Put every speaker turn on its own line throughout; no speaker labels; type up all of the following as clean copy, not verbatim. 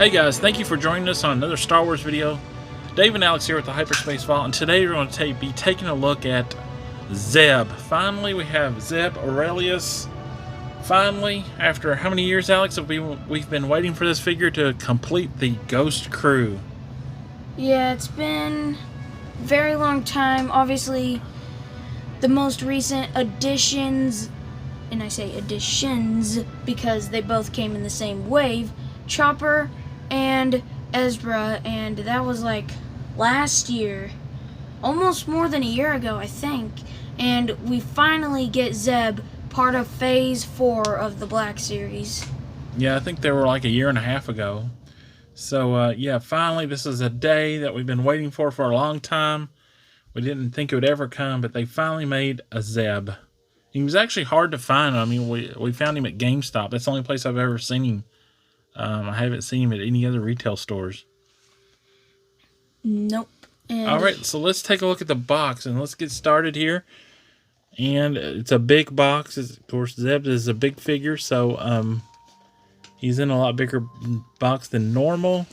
Hey guys, thank you for joining us on another Star Wars video. Dave and Alex here with the Hyperspace Vault, and today we're going to be taking a look at Zeb. Finally, we have Zeb Orrelios. Finally, after how many years, Alex, have we've been waiting for this figure to complete the Ghost Crew?
Yeah, it's been a very long time. Obviously, the most recent additions, and I say additions because they both came in the same wave, Chopper and Ezra, and that was like last year, almost more than a year ago, I think. And we finally get Zeb, part of Phase 4 of the Black Series.
Yeah, I think they were like a year and a half ago. So, yeah, finally, this is a day that we've been waiting for a long time. We didn't think it would ever come, but they finally made a Zeb. He was actually hard to find. I mean, we found him at GameStop. That's the only place I've ever seen him. I haven't seen him at any other retail stores.
Nope.
Alright, so let's take a look at the box, and let's get started here. And it's a big box. Of course, Zeb is a big figure, so he's in a lot bigger box than normal.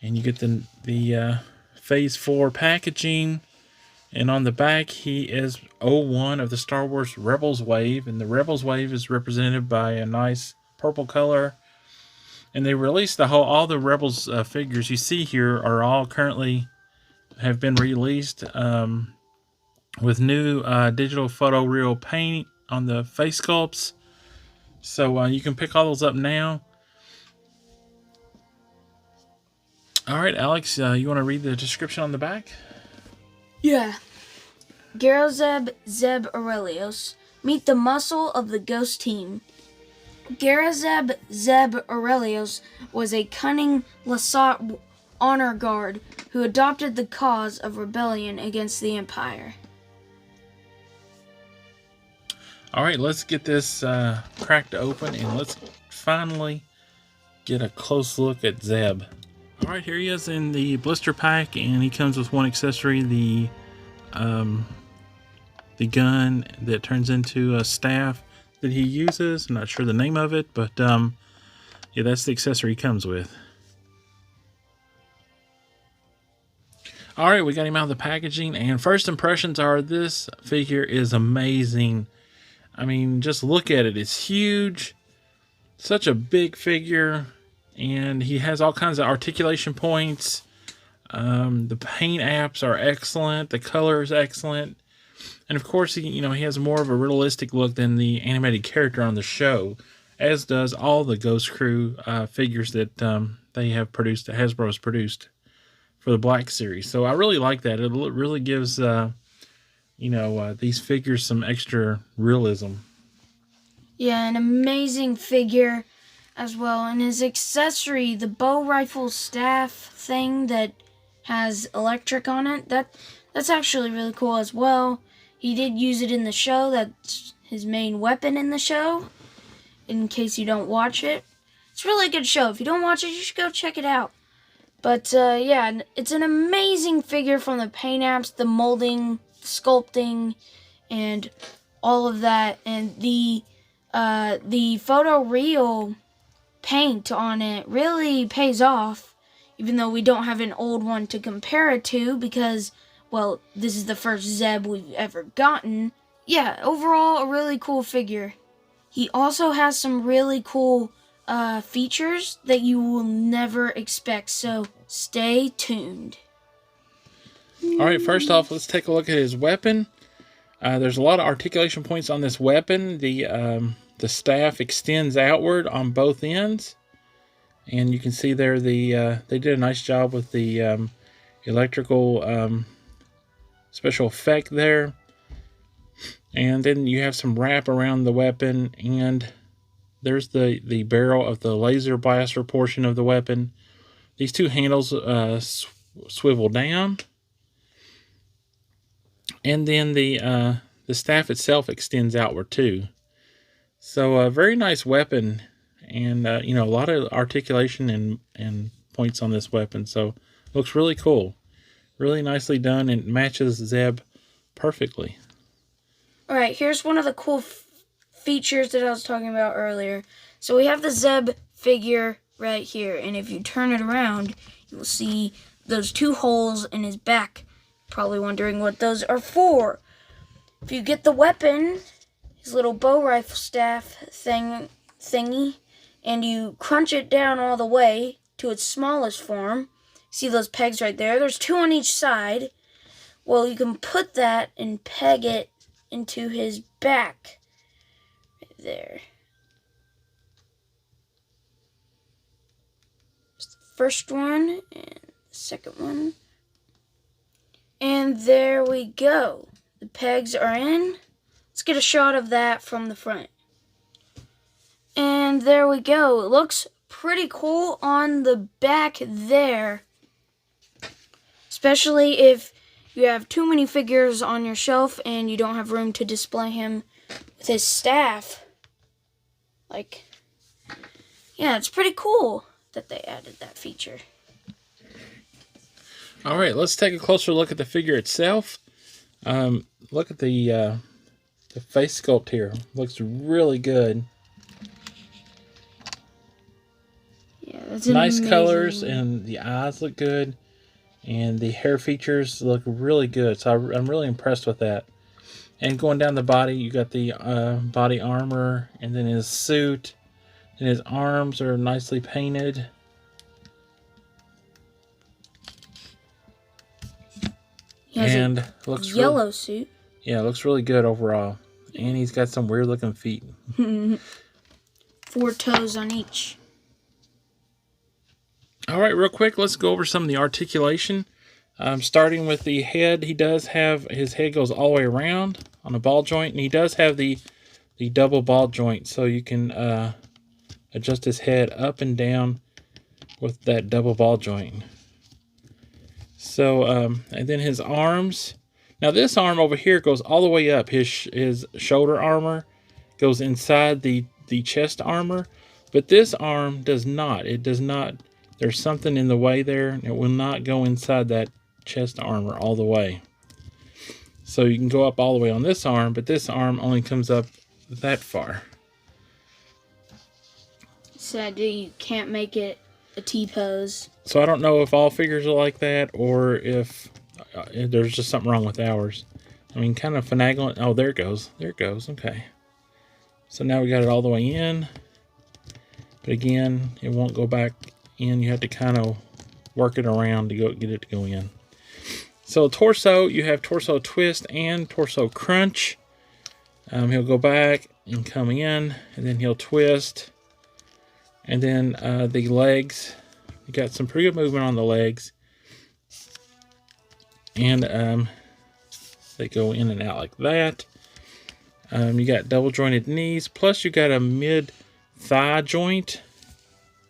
And you get the Phase 4 packaging. And on the back, he is 01 of the Star Wars Rebels Wave. And the Rebels Wave is represented by a nice purple color. And they released all the Rebels figures you see here are all currently have been released with new digital photoreal paint on the face sculpts. So you can pick all those up now. Alright, Alex, you want to read the description on the back?
Yeah. Zeb Orrelios. Meet the muscle of the Ghost Team. Zeb Orrelios was a cunning Lasat honor guard who adopted the cause of rebellion against the Empire.
Alright, let's get this cracked open and let's finally get a close look at Zeb. Alright, here he is in the blister pack, and he comes with one accessory, the gun that turns into a staff that he uses. I'm not sure the name of it, but yeah, that's the accessory he comes with. Alright, we got him out of the packaging, and first impressions are this figure is amazing. I mean, just look at it. It's huge. Such a big figure, and he has all kinds of articulation points. The paint apps are excellent. The color is excellent. And of course, he has more of a realistic look than the animated character on the show, as does all the Ghost Crew figures that they have produced, that Hasbro has produced for the Black Series. So I really like that. It really gives these figures some extra realism.
Yeah, an amazing figure as well. And his accessory, the bow rifle staff thing that has electric on it, that's actually really cool as well. He did use it in the show. That's his main weapon in the show, in case you don't watch it. It's a really good show. If you don't watch it, you should go check it out. But yeah, it's an amazing figure from the paint apps, the molding, sculpting, and all of that. And the photoreal paint on it really pays off, even though we don't have an old one to compare it to because, well, this is the first Zeb we've ever gotten. Yeah, overall, a really cool figure. He also has some really cool features that you will never expect, so stay tuned.
Alright, first off, let's take a look at his weapon. There's a lot of articulation points on this weapon. The staff extends outward on both ends. And you can see there they did a nice job with the electrical special effect there. And then you have some wrap around the weapon, and there's the barrel of the laser blaster portion of the weapon. These two handles swivel down. And then the staff itself extends outward too. So a very nice weapon, and a lot of articulation and points on this weapon. So looks really cool, really nicely done, and matches Zeb perfectly.
All right, here's one of the cool features that I was talking about earlier. So we have the Zeb figure right here. And if you turn it around, you will see those 2 holes in his back. Probably wondering what those are for. If you get the weapon, his little bow rifle staff thingy, and you crunch it down all the way to its smallest form, see those pegs right there? There's 2 on each side. Well, you can put that and peg it into his back. Right there. There's the first one and the second one. And there we go. The pegs are in. Let's get a shot of that from the front. And there we go. It looks pretty cool on the back there. Especially if you have too many figures on your shelf and you don't have room to display him with his staff. Like, yeah, it's pretty cool that they added that feature.
All right, let's take a closer look at the figure itself. Look at the face sculpt here. Looks really good.
Yeah, that's
nice
amazing.
colors, and the eyes look good, and the hair features look really good. So I'm really impressed with that. And going down the body, you got the body armor, and then his suit, and his arms are nicely painted.
He has
and looks
yellow suit.
Yeah, it looks really good overall. And he's got some weird looking feet.
4 toes on each.
All right, real quick, let's go over some of the articulation. Starting with the head, he does have, his head goes all the way around on a ball joint, and he does have the double ball joint, so you can adjust his head up and down with that double ball joint. So, and then his arms. Now this arm over here goes all the way up. His shoulder armor goes inside the chest armor, but this arm does not. It does not. There's something in the way there, and it will not go inside that chest armor all the way. So you can go up all the way on this arm, but this arm only comes up that far.
Sad you can't make it a T-pose.
So I don't know if all figures are like that, or if there's just something wrong with ours. I mean, kind of finagling. Oh, there it goes. There it goes. Okay. So now we got it all the way in. But again, it won't go back in. You have to kind of work it around to get it to go in. So torso, you have torso twist and torso crunch. He'll go back and come in, and then he'll twist. And then the legs, you got some pretty good movement on the legs. And they go in and out like that. You got double jointed knees, plus you got a mid thigh joint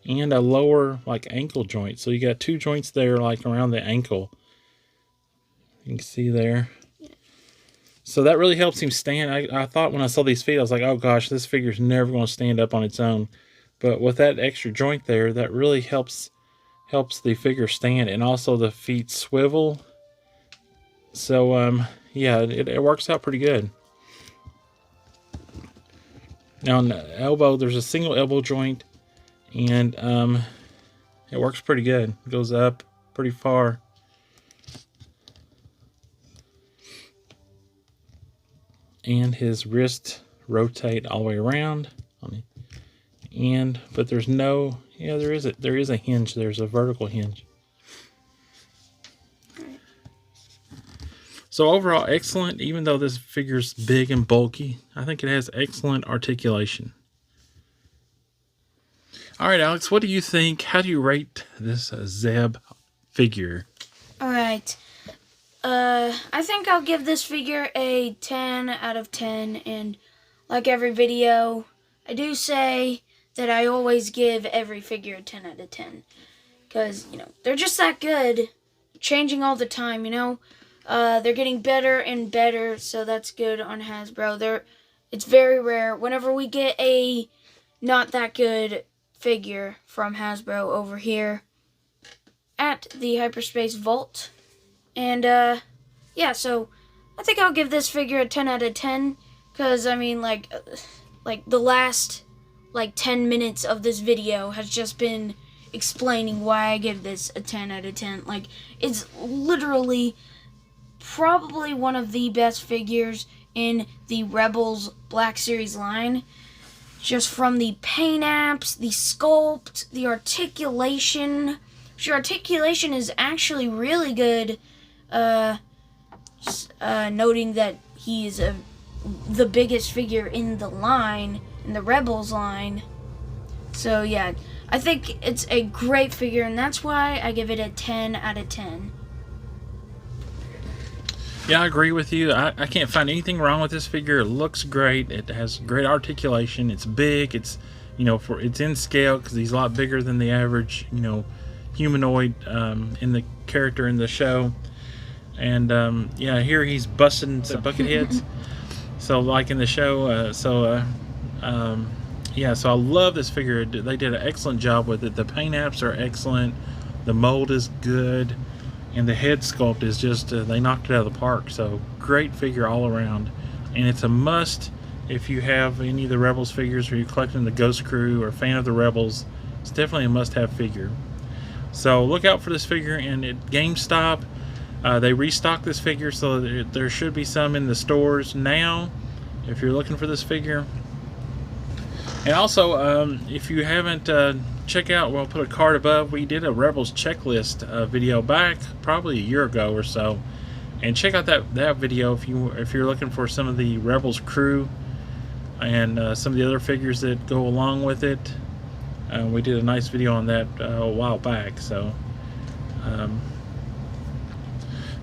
and a lower like ankle joint. So you got 2 joints there like around the ankle. You can see there. So that really helps him stand. I thought when I saw these feet, I was like, oh gosh, this figure's never going to stand up on its own. But with that extra joint there, that really helps the figure stand, and also the feet swivel. So yeah, it works out pretty good. Now on the elbow, there's a single elbow joint, and it works pretty good. It goes up pretty far. And his wrist rotate all the way around. But there's no, yeah, there is a hinge. There's a vertical hinge. So overall, excellent. Even though this figure's big and bulky, I think it has excellent articulation. All right, Alex, what do you think? How do you rate this Zeb figure?
All right. I think I'll give this figure a 10 out of 10. And like every video, I do say that I always give every figure a 10 out of 10. Because, you know, they're just that good. Changing all the time, you know. They're getting better and better, so that's good on Hasbro. It's very rare. Whenever we get a not that good figure from Hasbro over here at the Hyperspace Vault. And, yeah, so I think I'll give this figure a 10 out of 10. Because, I mean, like the last, 10 minutes of this video has just been explaining why I give this a 10 out of 10. Like, it's literally probably one of the best figures in the Rebels Black Series line. Just from the paint apps, the sculpt, the articulation. Your articulation is actually really good. Noting that he is the biggest figure in the line, in the Rebels line. So yeah, I think it's a great figure, and that's why I give it a 10 out of 10.
Yeah, I agree with you. I can't find anything wrong with this figure. It looks great. It has great articulation. It's big. It's, it's in scale because he's a lot bigger than the average, humanoid in the character in the show. And yeah, here he's busting some bucket heads. So like in the show, yeah, so I love this figure. They did an excellent job with it. The paint apps are excellent. The mold is good. And the head sculpt is just, they knocked it out of the park. So great figure all around. And it's a must if you have any of the Rebels figures, or you're collecting the Ghost Crew or a fan of the Rebels. It's definitely a must-have figure. So look out for this figure. And at GameStop, they restocked this figure, so there should be some in the stores now if you're looking for this figure. And also, if you haven't, check out, we'll put a card above, we did a Rebels checklist video back probably a year ago or so, and check out that video if you're looking for some of the Rebels crew and some of the other figures that go along with it. We did a nice video on that a while back. So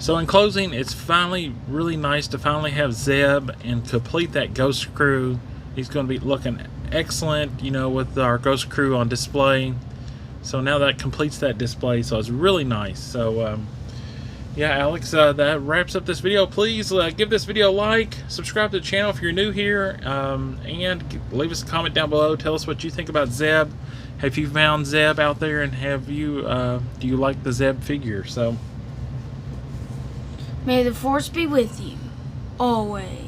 in closing, it's finally really nice to finally have Zeb and complete that Ghost Crew. He's going to be looking excellent, with our Ghost Crew on display. So now that completes that display, so it's really nice. So yeah, Alex, that wraps up this video. Please give this video a like, subscribe to the channel if you're new here, and leave us a comment down below. Tell us what you think about Zeb. Have you found Zeb out there, and have you do you like the Zeb figure? So
may the Force be with you always.